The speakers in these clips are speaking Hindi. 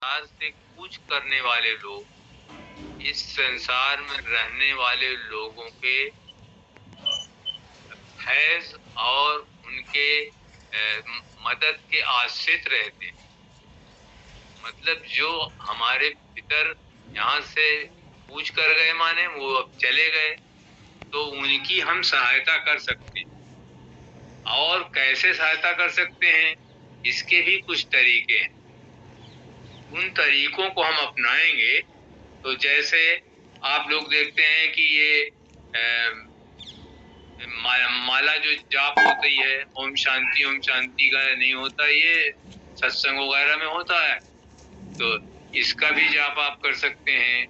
संसार से कूच करने वाले लोग, इस संसार में रहने वाले लोगों के फैज़ और उनके मदद के आश्रित रहते हैं। मतलब जो हमारे पितर यहाँ से कूच कर गए, माने वो अब चले गए, तो उनकी हम सहायता कर सकते हैं। और कैसे सहायता कर सकते हैं, इसके भी कुछ तरीके हैं। उन तरीकों को हम अपनाएंगे तो जैसे आप लोग देखते हैं कि ये माला जो जाप होती है, ओम शांति का नहीं होता, ये सत्संग वगैरह में होता है, तो इसका भी जाप आप कर सकते हैं।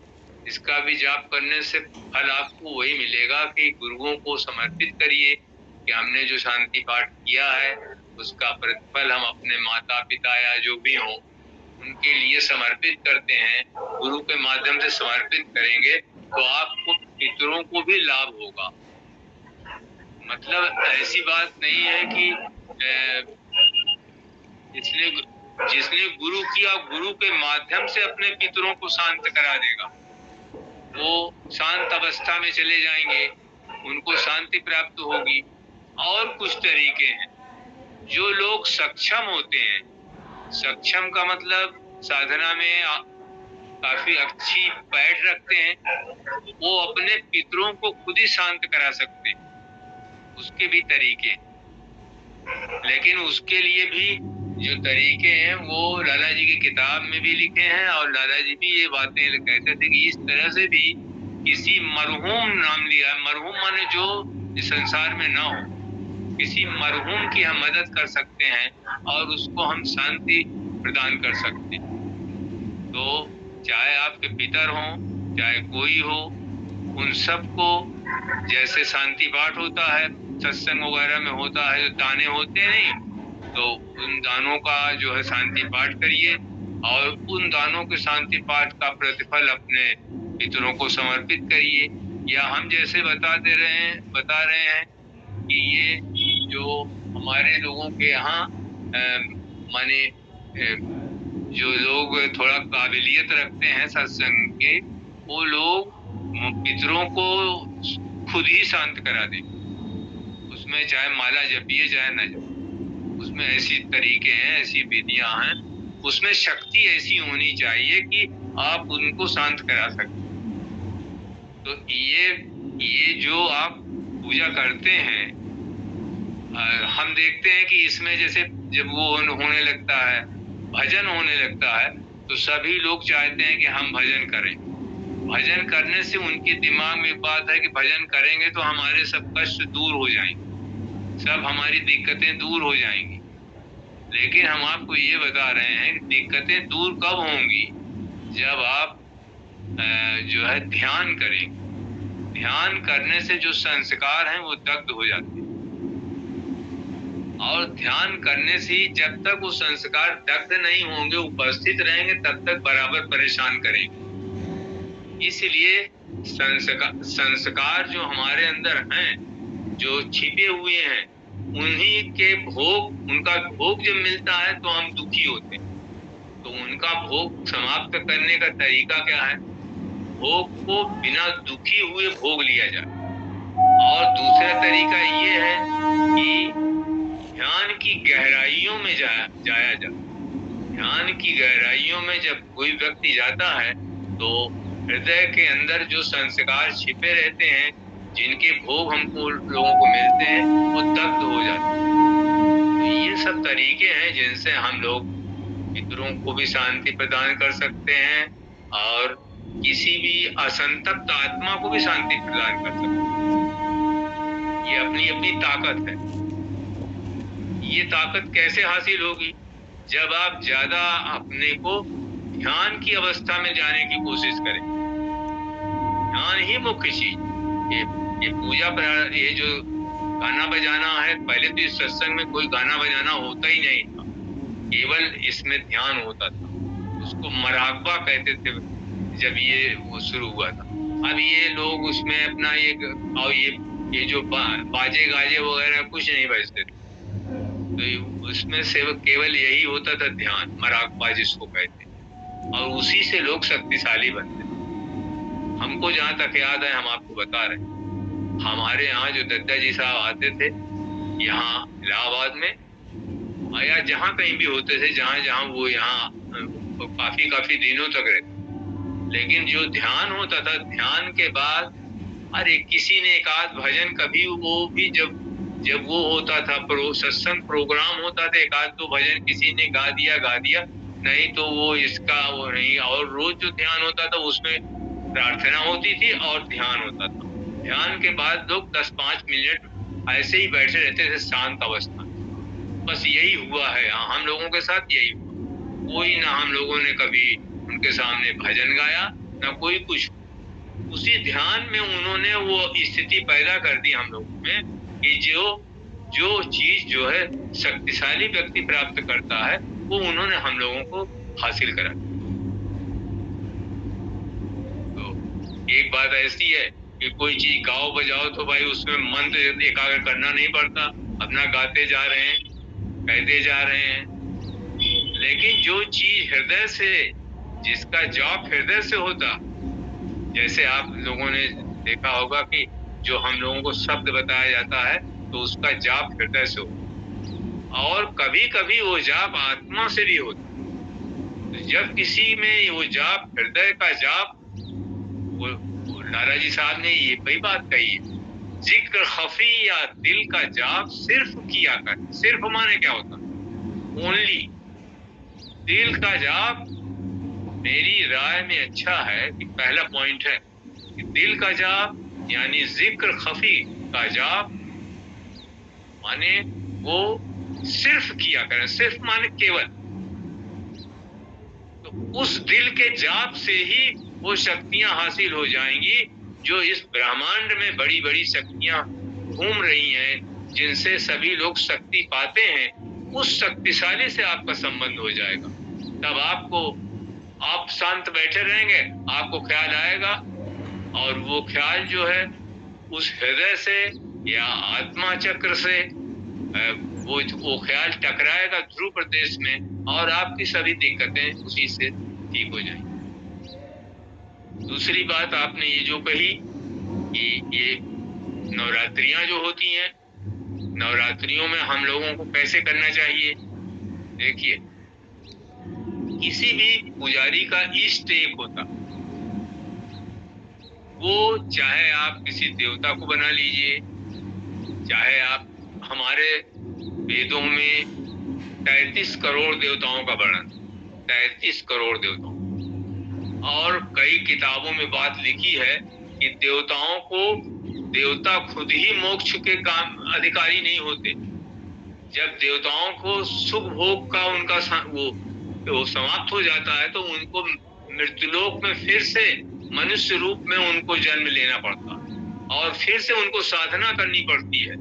इसका भी जाप करने से फल आपको वही मिलेगा कि गुरुओं को समर्पित करिए कि हमने जो शांति पाठ किया है उसका प्रतिफल हम अपने माता पिता या जो भी हों उनके लिए समर्पित करते हैं, गुरु के माध्यम से समर्पित करेंगे तो आपको पितरों को भी लाभ होगा। मतलब ऐसी बात नहीं है कि जिसने गुरु किया, गुरु के माध्यम से अपने पितरों को शांत करा देगा, वो शांत अवस्था में चले जाएंगे, उनको शांति प्राप्त होगी। और कुछ तरीके हैं। जो लोग सक्षम होते हैं, सक्षम का मतलब साधना में काफी अच्छी पैठ रखते हैं, वो अपने पितरों को खुद ही शांत करा सकते हैं, उसके भी तरीके। लेकिन उसके लिए भी जो तरीके हैं वो लाला जी की किताब में भी लिखे हैं, और लाला जी भी ये बातें कहते थे कि इस तरह से भी किसी मरहूम, नाम लिया मरहूम माने जो इस संसार में ना हो, किसी मरहूम की हम मदद कर सकते हैं और उसको हम शांति प्रदान कर सकते हैं। तो चाहे आपके पितर हों, चाहे कोई हो, उन सबको जैसे शांति पाठ होता है, सत्संग वगैरह में होता है, जो दाने होते हैं नहीं, तो उन दानों का जो है शांति पाठ करिए और उन दानों के शांति पाठ का प्रतिफल अपने पितरों को समर्पित करिए। या हम जैसे बता रहे हैं कि ये जो हमारे लोगों के यहाँ माने जो लोग थोड़ा काबिलियत रखते हैं सत्संग के, वो लोग पितरों को खुद ही शांत करा दें। उसमें चाहे माला जपिए चाहे न जपिए, उसमें ऐसी तरीके हैं, ऐसी विधियां हैं, उसमें शक्ति ऐसी होनी चाहिए कि आप उनको शांत करा सकते। तो ये जो आप पूजा करते हैं, हम देखते हैं कि इसमें जैसे जब वो होने लगता है, भजन होने लगता है, तो सभी लोग चाहते हैं कि हम भजन करें। भजन करने से उनके दिमाग में बात है कि भजन करेंगे तो हमारे सब कष्ट दूर हो जाएंगे, सब हमारी दिक्कतें दूर हो जाएंगी। लेकिन हम आपको ये बता रहे हैं कि दिक्कतें दूर कब होंगी, जब आप जो है ध्यान करेंगे। ध्यान करने से जो संस्कार हैं वो दग्ध हो जाते हैं, और ध्यान करने से ही जब तक वो संस्कार दग्ध नहीं होंगे, उपस्थित रहेंगे, तब तक बराबर परेशान करेंगे। इसलिए संस्कार जो हमारे अंदर हैं, जो छिपे हुए हैं, उन्हीं के भोग, उनका भोग जब मिलता है तो हम दुखी होते हैं। तो उनका भोग समाप्त करने का तरीका क्या है? भोग को बिना दुखी हुए भोग लिया जाए। और दूसरा तरीका ये है कि ध्यान की गहराइयों में जाया जाए। ध्यान की गहराइयों में जब कोई व्यक्ति जाता है तो हृदय के अंदर जो संस्कार छिपे रहते हैं, जिनके भोग हमको लोगों को मिलते हैं, वो दग्ध हो जाते हैं। तो ये सब तरीके हैं जिनसे हम लोग पितरों को भी शांति प्रदान कर सकते हैं और किसी भी असंतप्त आत्मा को भी शांति प्रदान कर सकते हैं। ये अपनी अपनी ताकत है। ये ताकत कैसे हासिल होगी? जब आप ज्यादा अपने को ध्यान की अवस्था में जाने की कोशिश करें। ध्यान ही मुख्य चीज। ये पूजा पर ये जो गाना बजाना है, पहले तो इस सत्संग में कोई गाना बजाना होता ही नहीं था, केवल इसमें ध्यान होता था। उसको मराकबा कहते थे जब ये वो शुरू हुआ था। अब ये लोग उसमें अपना ये जो बाजे गाजे वगैरह कुछ नहीं बजते थे, तो उसमें से केवल यही होता था ध्यान, मराकबा जिसको कहते हैं। उसी से लोग शक्तिशाली बनते हैं। हमको जहाँ तक याद है, हम आपको बता रहे हैं, हमारे यहाँ जो दद्दा जी साहब आते थे यहाँ इलाहाबाद में, या जहाँ कहीं भी होते थे, जहाँ जहाँ वो यहाँ काफी दिनों तक रहते, लेकिन जो ध्यान होता था, ध्यान के बाद अरे किसी ने एक आध भजन, कभी वो भी जब वो होता था सत्संग प्रोग्राम होता था, एक आध दो भजन किसी ने गा दिया, नहीं तो वो इसका वो नहीं। और रोज जो ध्यान होता था उसमें प्रार्थना होती थी और ध्यान होता था। ध्यान के बाद लोग 10-5 मिनट ऐसे ही बैठे रहते थे शांत अवस्था। बस यही हुआ है हम लोगों के साथ, यही हुआ। कोई ना हम लोगों ने कभी उनके सामने भजन गाया, ना कोई कुछ। उसी ध्यान में उन्होंने वो स्थिति पैदा कर दी हम लोगों में कि जो चीज जो है शक्तिशाली व्यक्ति प्राप्त करता है, वो उन्होंने हम लोगों को हासिल करा। तो एक बात ऐसी है कि कोई चीज गाओ बजाओ तो भाई उसमें मंत्र एकाग्र करना नहीं पड़ता, अपना गाते जा रहे हैं, कहते जा रहे हैं। लेकिन जो चीज हृदय से, जिसका जाप हृदय से होता, जैसे आप लोगों ने देखा होगा कि जो हम लोगों को शब्द बताया जाता है तो उसका जाप हृदय से होता, और कभी कभी वो जाप आत्मा से भी होता। तो जब किसी में वो जाप, हृदय का जाप, वो लाला जी साहब ने ये वही बात कही है, जिक्र खफी या दिल का जाप सिर्फ किया कर। सिर्फ माने क्या होता? ओनली। दिल का जाप मेरी राय में अच्छा है कि पहला पॉइंट है कि दिल का जाप यानी जिक्र खफी का जाप माने वो सिर्फ किया करें। सिर्फ माने केवल। तो उस दिल के जाप से ही वो शक्तियां हासिल हो जाएंगी जो इस ब्रह्मांड में बड़ी बड़ी शक्तियां घूम रही हैं, जिनसे सभी लोग शक्ति पाते हैं। उस शक्तिशाली से आपका संबंध हो जाएगा। तब आप शांत बैठे रहेंगे, आपको ख्याल आएगा, और वो ख्याल जो है उस हृदय से या आत्मा चक्र से वो ख्याल टकराएगा ध्रुव प्रदेश में, और आपकी सभी दिक्कतें उसी से ठीक हो जाएंगी। दूसरी बात आपने ये जो कही कि ये नवरात्रियां जो होती हैं, नवरात्रियों में हम लोगों को कैसे करना चाहिए? देखिए, किसी भी पुजारी का इष्ट एक होता, वो चाहे आप किसी देवता को बना लीजिए, चाहे आप, हमारे वेदों में 33 करोड़ देवताओं का वर्णन, 33 करोड़ देवताओं, और कई किताबों में बात लिखी है कि देवताओं को, देवता खुद ही मोक्ष के काम अधिकारी नहीं होते। जब देवताओं को सुख भोग का उनका वो समाप्त हो जाता है तो उनको मृत्युलोक में फिर से मनुष्य रूप में उनको जन्म लेना पड़ता है, और फिर से उनको साधना करनी पड़ती है।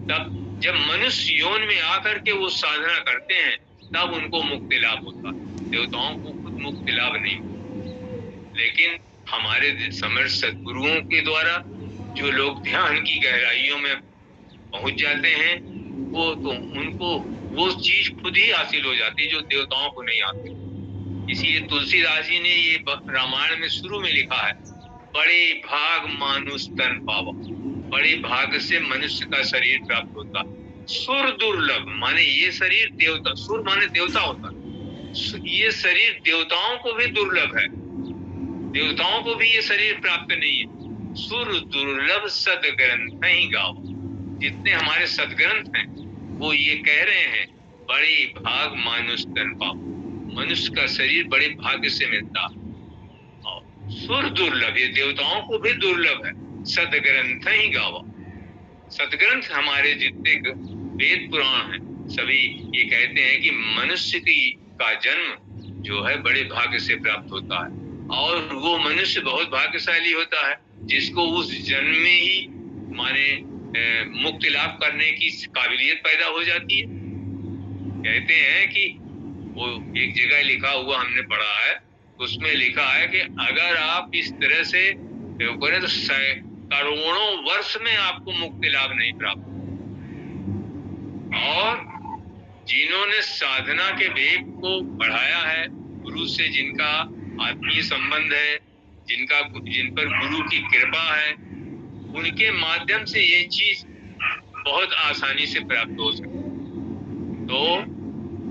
तब जब मनुष्य योन में आकर के वो साधना करते हैं तब उनको मुक्ति लाभ होता है। देवताओं को खुद मुक्ति लाभ नहीं होता। लेकिन हमारे समर्थ सद्गुरुओं के द्वारा जो लोग ध्यान की गहराइयों में पहुंच जाते हैं, वो तो उनको वो चीज खुद ही हासिल हो जाती है जो देवताओं को नहीं आती। इसीलिए तुलसीदास जी ने ये रामायण में शुरू में लिखा है, बड़े भाग मानुष तन पावा। बड़े भाग से मनुष्य का शरीर प्राप्त होता। सुर दुर्लभ माने ये शरीर देवता, सुर माने देवता होता, ये शरीर देवताओं को भी दुर्लभ है, देवताओं को भी ये शरीर प्राप्त नहीं है। सुर दुर्लभ सदग्रंथ ही गाओ। जितने हमारे सदग्रंथ हैं वो ये कह रहे हैं, बड़े भाग मानुष तन पाओ, मनुष्य का शरीर बड़े भाग्य से मिलता। और सुर दुर्लभ, ये देवताओं को भी दुर्लभ है, सदग्रंथ ही गावा। सदग्रंथ हमारे जितने वेद पुराण हैं सभी ये कहते हैं कि मनुष्य का जन्म जो है बड़े भाग्य से प्राप्त होता है, और वो मनुष्य बहुत भाग्यशाली होता है जिसको उस जन्म में ही माने मुक्ति लाभ करने की काबिलियत पैदा हो जाती है। कहते हैं कि वो एक जगह लिखा हुआ हमने पढ़ा है, उसमें लिखा है कि अगर आप इस तरह से करें तो करोड़ों वर्ष में आपको मुक्ति लाभ नहीं प्राप्त। और जिन्होंने साधना के वेग को बढ़ाया है, गुरु से जिनका आत्मीय संबंध है, जिन पर गुरु की कृपा है, उनके माध्यम से ये चीज बहुत आसानी से प्राप्त हो सकती है। तो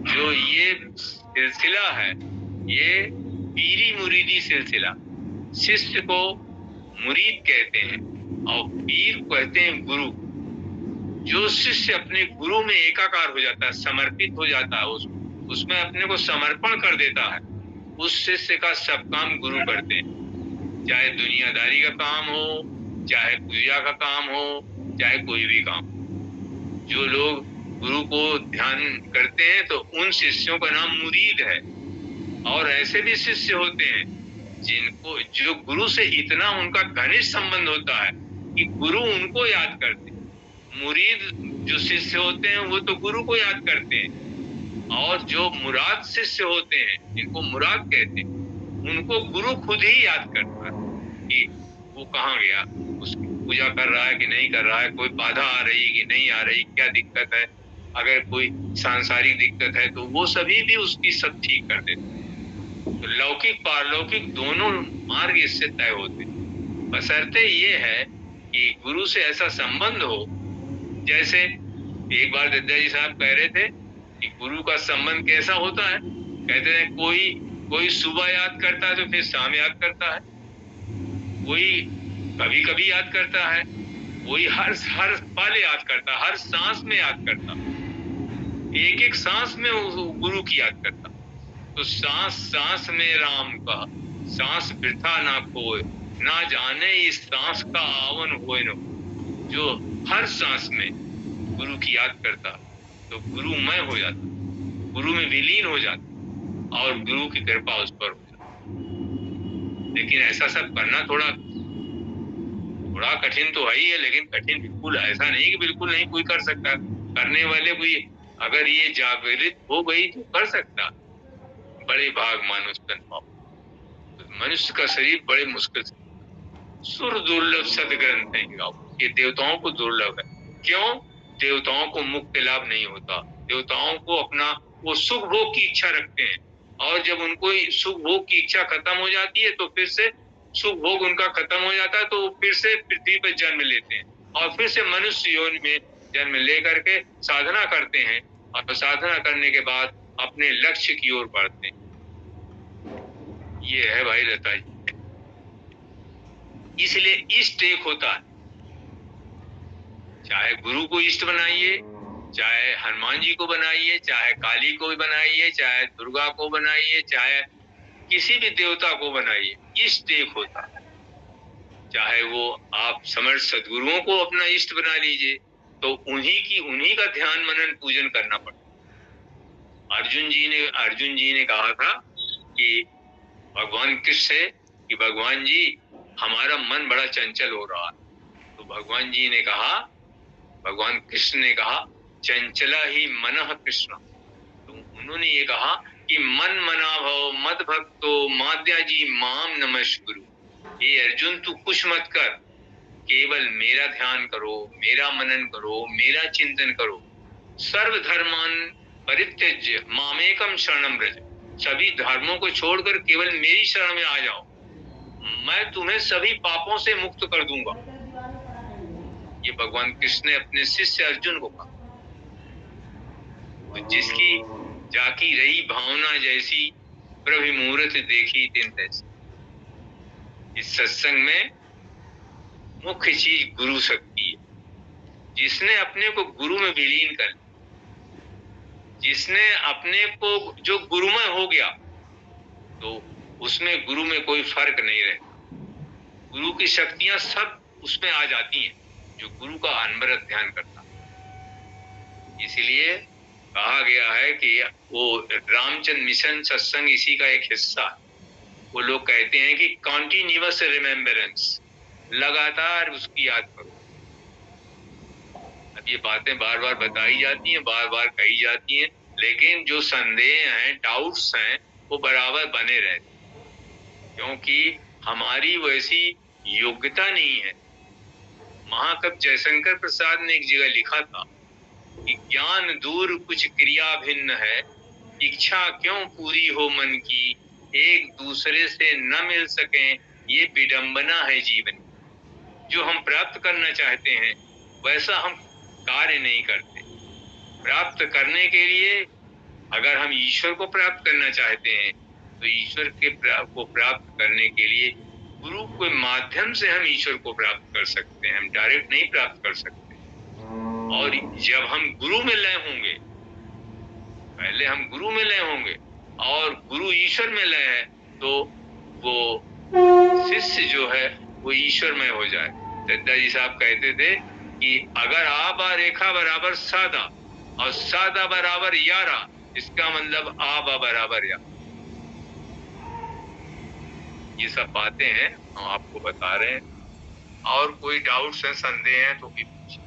जो ये सिलसिला है, ये पीरी मुरीदी सिलसिला, शिष्य को मुरीद कहते हैं और पीर कहते हैं गुरु। जो शिष्य अपने गुरु में एकाकार हो जाता है, समर्पित हो जाता है, उसमें अपने को समर्पण कर देता है, उस शिष्य का सब काम गुरु करते हैं। चाहे दुनियादारी का काम हो, चाहे पूजा का काम हो, चाहे कोई भी काम। जो लोग गुरु को ध्यान करते हैं तो उन शिष्यों का नाम मुरीद है। और ऐसे भी शिष्य होते हैं जिनको, जो गुरु से इतना उनका घनिष्ठ संबंध होता है कि गुरु उनको याद करते हैं। मुरीद जो शिष्य होते हैं वो तो गुरु को याद करते हैं, और जो मुराद शिष्य होते हैं, जिनको मुराद कहते हैं, उनको गुरु खुद ही याद करता है कि वो कहाँ गया, उसकी पूजा कर रहा है कि नहीं कर रहा है, कोई बाधा आ रही है कि नहीं आ रही, क्या दिक्कत है, अगर कोई सांसारिक दिक्कत है तो वो सभी भी उसकी सब ठीक कर देते हैं। तो लौकिक पारलौकिक दोनों मार्ग इससे तय होते हैं। बशर्ते ये है कि गुरु से ऐसा संबंध हो। जैसे एक बार दद्दा जी साहब कह रहे थे कि गुरु का संबंध कैसा होता है, कहते हैं कोई सुबह याद करता है तो फिर शाम याद करता है, कोई कभी कभी याद करता है, कोई हर पल याद करता, हर सांस में याद करता, एक एक सांस में गुरु की याद करता। तो सांस सांस में राम का, सांस वृथा ना खोए, ना जाने इस सांस का आवन होए न। जो हर सांस में गुरु की याद करता तो गुरुमय हो जाता, गुरु में विलीन हो जाता और गुरु की कृपा उस पर हो जाती। लेकिन ऐसा सब करना थोड़ा कठिन तो है ही है, लेकिन कठिन बिल्कुल ऐसा नहीं कि बिल्कुल नहीं कोई कर सकता। करने वाले कोई अगर ये जागृत हो गई तो कर सकता। बड़े भाग मानुष तन पाओ, मनुष्य का शरीर बड़े मुश्किल से। सुर दुर्लभ सदग्रंथ है गाओ, ये देवताओं को दुर्लभ है। क्यों? देवताओं को मुक्ति लाभ नहीं होता। देवताओं को अपना वो सुख भोग की इच्छा रखते हैं, और जब उनको सुख भोग की इच्छा खत्म हो जाती है तो फिर से सुख भोग उनका खत्म हो जाता है, तो फिर से पृथ्वी पर जन्म लेते हैं और फिर से मनुष्य योनि में जन्म लेकर के साधना करते हैं, और साधना करने के बाद अपने लक्ष्य की ओर बढ़ते हैं। ये है भाई लता जी। इसलिए इष्ट एक होता है, चाहे गुरु को इष्ट बनाइए, चाहे हनुमान जी को बनाइए, चाहे काली को बनाइए, चाहे दुर्गा को बनाइए, चाहे किसी भी देवता को बनाइए, इष्ट एक होता है। चाहे वो आप समर्थ सदगुरुओं को अपना इष्ट बना लीजिए तो उन्हीं का ध्यान मनन पूजन करना पड़ता। अर्जुन जी ने कहा था कि भगवान कृष्ण से कि भगवान जी हमारा मन बड़ा चंचल हो रहा है। तो भगवान कृष्ण ने कहा चंचला ही मनः कृष्ण। तो उन्होंने ये कहा कि मन मना भव मद भक्तो माद्या जी माम नमस्कुरु। ये अर्जुन तू कुछ मत कर, केवल मेरा ध्यान करो, मेरा मनन करो, मेरा चिंतन करो। सर्व धर्मान परित्यज्य मामेकम शरणम व्रज। सभी धर्मों को छोड़कर केवल मेरी शरण में आ जाओ, मैं तुम्हें सभी पापों से मुक्त कर दूंगा। ये भगवान कृष्ण ने अपने शिष्य अर्जुन को कहा। तो जिसकी जाकी रही भावना जैसी, प्रभु मूर्त देखी तिन तैसी। इस सत्संग में मुख्य चीज गुरु शक्ति है। जिसने अपने को गुरु में विलीन कर, जिसने अपने को जो गुरुमय हो गया, तो उसमें गुरु में कोई फर्क नहीं रहता। गुरु की शक्तियां सब उसमें आ जाती हैं जो गुरु का अनवरत ध्यान करता है। इसलिए कहा गया है कि वो रामचंद्र मिशन सत्संग इसी का एक हिस्सा है। वो लोग कहते हैं कि कॉन्टिन्यूअस रिमेम्बरेंस, लगातार उसकी याद करो। अब ये बातें बार बार बताई जाती हैं, बार बार कही जाती हैं, लेकिन जो संदेह हैं, डाउट्स हैं, वो बराबर बने रहते हैं, क्योंकि हमारी वैसी योग्यता नहीं है। महाकवि जयशंकर प्रसाद ने एक जगह लिखा था कि ज्ञान दूर कुछ क्रिया भिन्न है, इच्छा क्यों पूरी हो मन की, एक दूसरे से न मिल सकें, ये विडंबना है जीवन। जो हम प्राप्त करना चाहते हैं वैसा हम कार्य नहीं करते। प्राप्त करने के लिए अगर हम ईश्वर को प्राप्त करना चाहते हैं तो ईश्वर को प्राप्त करने के लिए गुरु के माध्यम से हम ईश्वर को प्राप्त कर सकते हैं, हम डायरेक्ट नहीं प्राप्त कर सकते। और जब हम गुरु में लय होंगे, पहले हम गुरु में लय होंगे और गुरु ईश्वर में लय है, तो वो शिष्य जो है वो ईश्वरमय हो जाए। दत्ता जी साहब कहते थे कि अगर आ बा रेखा बराबर सादा और सादा बराबर यारा, इसका मतलब आ बा बराबर या। ये सब बातें हैं हम आपको बता रहे हैं। और कोई डाउट्स है, संदेह है तो भी पूछिए।